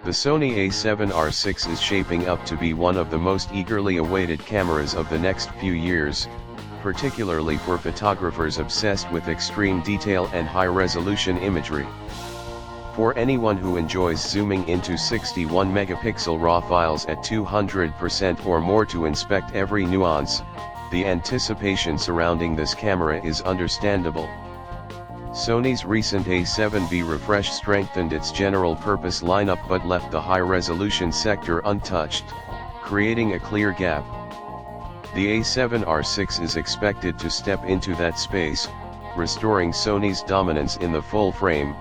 The Sony A7R VI is shaping up to be one of the most eagerly awaited cameras of the next few years, particularly for photographers obsessed with extreme detail and high-resolution imagery. For anyone who enjoys zooming into 61 megapixel RAW files at 200% or more to inspect every nuance, the anticipation surrounding this camera is understandable. Sony's recent A7 VI refresh strengthened its general-purpose lineup but left the high-resolution sector untouched, creating a clear gap. The A7R VI is expected to step into that space, restoring Sony's dominance in the full-frame,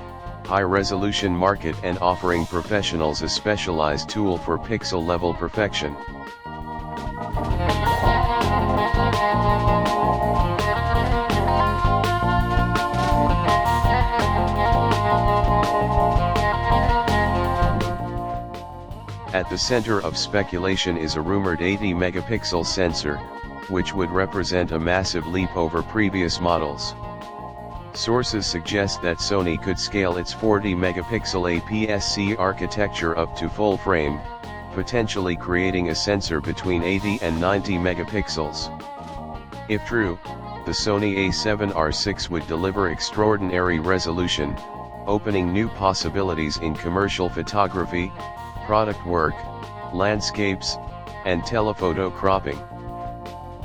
high-resolution market and offering professionals a specialized tool for pixel-level perfection. At the center of speculation is a rumored 80 megapixel sensor, which would represent a massive leap over previous models. Sources suggest that Sony could scale its 40 megapixel APS-C architecture up to full frame, potentially creating a sensor between 80 and 90 megapixels. If true, the Sony A7R VI would deliver extraordinary resolution, opening new possibilities in commercial photography, product work, landscapes, and telephoto cropping.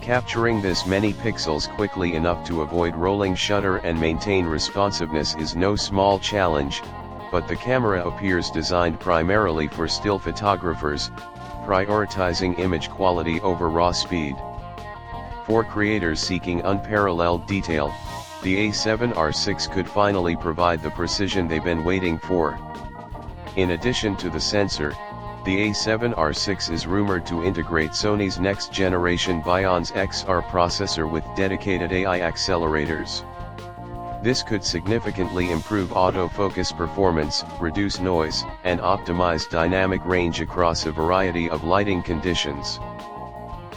Capturing this many pixels quickly enough to avoid rolling shutter and maintain responsiveness is no small challenge, but the camera appears designed primarily for still photographers, prioritizing image quality over raw speed. For creators seeking unparalleled detail, the A7R VI could finally provide the precision they've been waiting for. In addition to the sensor, the A7R VI is rumored to integrate Sony's next-generation Bionz XR processor with dedicated AI accelerators. This could significantly improve autofocus performance, reduce noise, and optimize dynamic range across a variety of lighting conditions.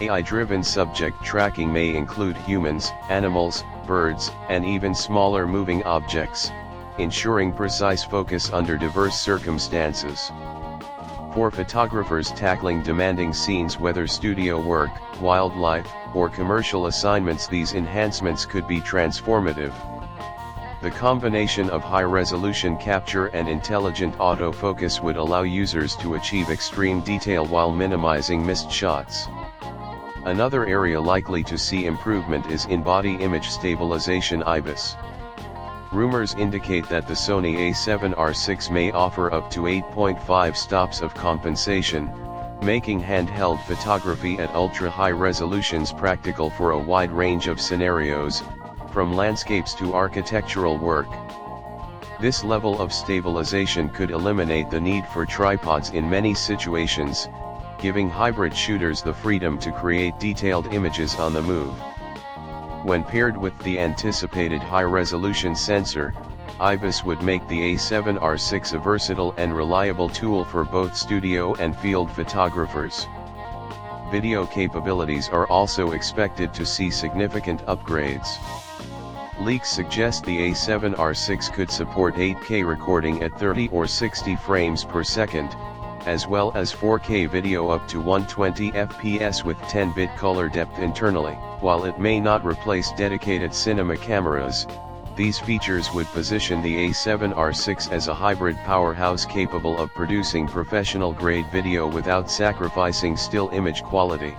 AI-driven subject tracking may include humans, animals, birds, and even smaller moving objects, ensuring precise focus under diverse circumstances. For photographers tackling demanding scenes, whether studio work, wildlife, or commercial assignments, these enhancements could be transformative. The combination of high-resolution capture and intelligent autofocus would allow users to achieve extreme detail while minimizing missed shots. Another area likely to see improvement is in body image stabilization (IBIS). Rumors indicate that the Sony A7R VI may offer up to 8.5 stops of compensation, making handheld photography at ultra-high resolutions practical for a wide range of scenarios, from landscapes to architectural work. This level of stabilization could eliminate the need for tripods in many situations, giving hybrid shooters the freedom to create detailed images on the move. When paired with the anticipated high-resolution sensor, IBIS would make the A7R VI a versatile and reliable tool for both studio and field photographers. Video capabilities are also expected to see significant upgrades. Leaks suggest the A7R VI could support 8K recording at 30 or 60 frames per second, as well as 4K video up to 120 fps with 10-bit color depth internally. While it may not replace dedicated cinema cameras, these features would position the A7R VI as a hybrid powerhouse capable of producing professional-grade video without sacrificing still image quality.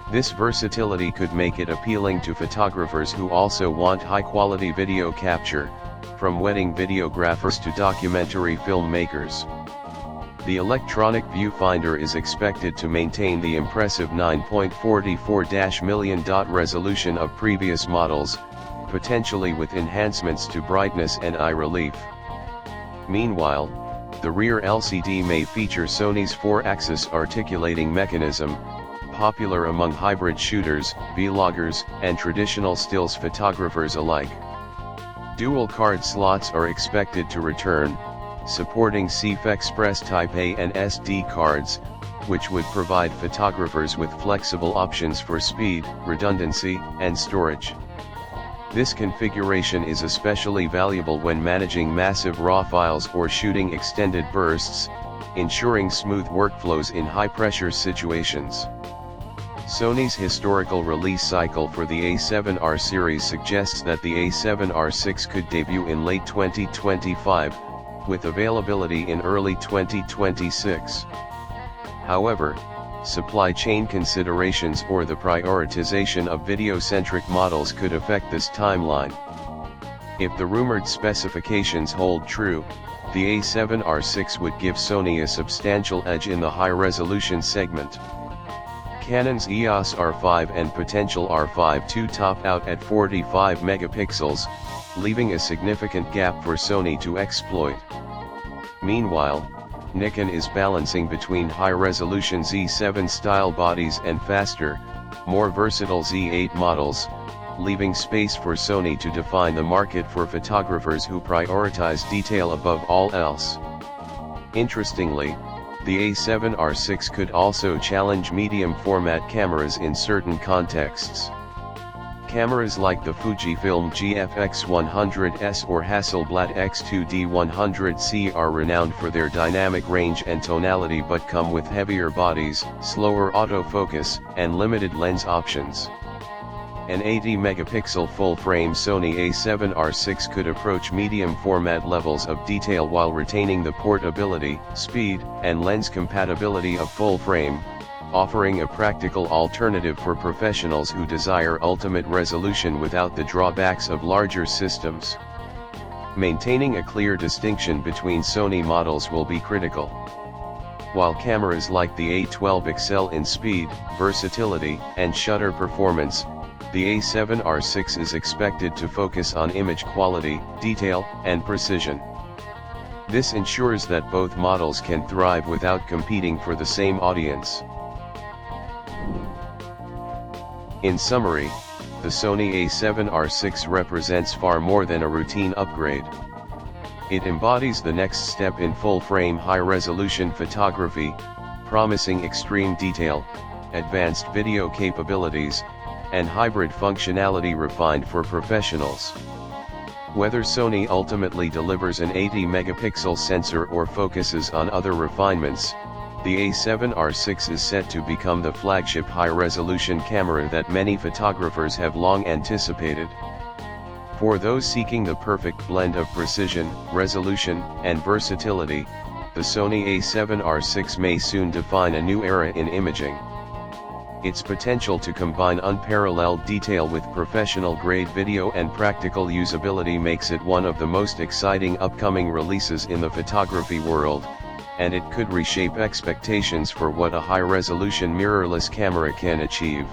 This versatility could make it appealing to photographers who also want high-quality video capture, from wedding videographers to documentary filmmakers. The electronic viewfinder is expected to maintain the impressive 9.44 million dot resolution of previous models, potentially with enhancements to brightness and eye relief. Meanwhile, the rear LCD may feature Sony's 4-axis articulating mechanism, popular among hybrid shooters, vloggers, and traditional stills photographers alike. Dual card slots are expected to return, supporting CF Express Type A and SD cards, which would provide photographers with flexible options for speed, redundancy, and storage. This configuration is especially valuable when managing massive RAW files or shooting extended bursts, ensuring smooth workflows in high-pressure situations. Sony's historical release cycle for the A7R series suggests that the A7R VI could debut in late 2025, with availability in early 2026. However, supply chain considerations or the prioritization of video-centric models could affect this timeline. If the rumored specifications hold true, the A7R VI would give Sony a substantial edge in the high-resolution segment. Canon's EOS R5 and potential R5 II top out at 45 megapixels, leaving a significant gap for Sony to exploit. Meanwhile, Nikon is balancing between high-resolution Z7 style bodies and faster, more versatile Z8 models, leaving space for Sony to define the market for photographers who prioritize detail above all else. Interestingly, the A7R VI could also challenge medium-format cameras in certain contexts. Cameras like the Fujifilm GFX100S or Hasselblad X2D100C are renowned for their dynamic range and tonality but come with heavier bodies, slower autofocus, and limited lens options. An 80-megapixel full-frame Sony A7R VI could approach medium-format levels of detail while retaining the portability, speed, and lens compatibility of full-frame, offering a practical alternative for professionals who desire ultimate resolution without the drawbacks of larger systems. Maintaining a clear distinction between Sony models will be critical. While cameras like the A12 excel in speed, versatility, and shutter performance, the A7R VI is expected to focus on image quality, detail, and precision. This ensures that both models can thrive without competing for the same audience. In summary, the Sony A7R VI represents far more than a routine upgrade. It embodies the next step in full-frame high-resolution photography, promising extreme detail, advanced video capabilities, and hybrid functionality refined for professionals. Whether Sony ultimately delivers an 80-megapixel sensor or focuses on other refinements, the A7R VI is set to become the flagship high-resolution camera that many photographers have long anticipated. For those seeking the perfect blend of precision, resolution, and versatility, the Sony A7R VI may soon define a new era in imaging. Its potential to combine unparalleled detail with professional-grade video and practical usability makes it one of the most exciting upcoming releases in the photography world, and it could reshape expectations for what a high-resolution mirrorless camera can achieve.